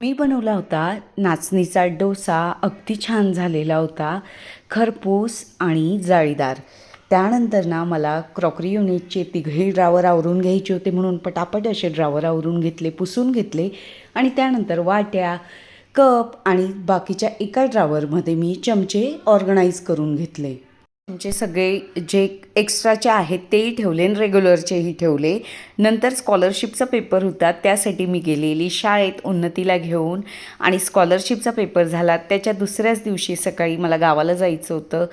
मी बनवला होता नाचणीचा डोसा. अगदी छान झालेला होता, खरपूस आणि जाळीदार. त्यानंतर ना मला क्रॉकरी युनिटचे तिघही ड्रावर आवरून घ्यायचे होते, म्हणून पटापट असे ड्रावर आवरून घेतले, पुसून घेतले. आणि त्यानंतर वाट्या, कप आणि बाकीच्या एका ड्रावरमध्ये मी चमचे ऑर्गनाईज करून घेतले. तुमचे सगळे जे एक्स्ट्राचे आहेत तेही ठेवले आणि रेग्युलरचेही ठेवले. नंतर स्कॉलरशिपचा पेपर होता, त्यासाठी मी गेलेली शाळेत उन्नतीला घेऊन. आणि स्कॉलरशिपचा पेपर झाला त्याच्या दुसऱ्याच दिवशी सकाळी मला गावाला जायचं होतं.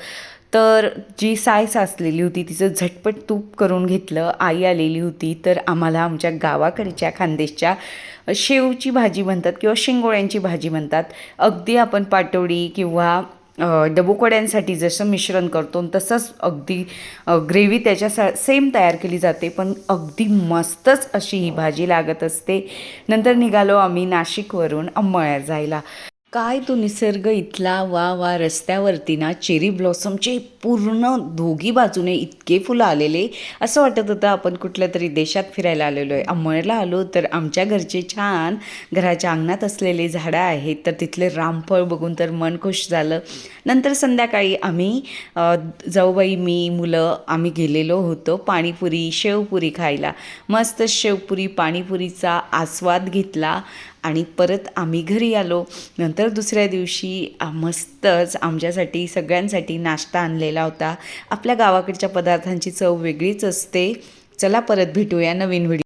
तर जी साय साचलेली होती तिचं झटपट तूप करून घेतलं. आई आलेली होती, तर आम्हाला आमच्या गावाकडच्या खानदेशच्या शेवची भाजी म्हणतात किंवा शिंगोळ्यांची भाजी म्हणतात. अगदी आपण पाटोडी किंवा डबूकड्यांसाठी जसं मिश्रण करतो तसंच अगदी ग्रेव्ही त्याच्या सेम तयार केली जाते, पण अगदी मस्तच अशी ही भाजी लागत असते. नंतर निघालो आम्ही नाशिकवरून अंमळनेर जायला. काय तो निसर्ग इथला, वा वा. रस्त्यावरती ना चेरी ब्लॉसमचे पूर्ण दोघी बाजूने इतके फुलं आलेले, असं वाटत होतं आपण कुठल्या तरी देशात फिरायला आलेलो आहे. अंमळनेरला आलो तर आमच्या घरचे छान घराच्या अंगणात असलेले झाडं आहेत, तर तिथले रामफळ बघून तर मन खुश झालं. नंतर संध्याकाळी आम्ही जाऊबाई, मी, मुलं आम्ही गेलेलो होतो पाणीपुरी शेवपुरी खायला. मस्त शेवपुरी पाणीपुरीचा आस्वाद घेतला आणि परत आम्ही घरी आलो. नंतर दुसऱ्या दिवशी मस्तच आमच्यासाठी सगळ्यांसाठी नाश्ता आणलेला होता. आपल्या गावाकडच्या पदार्थांची चव वेगळीच असते. चला परत भेटूया नवीन व्हिडिओ.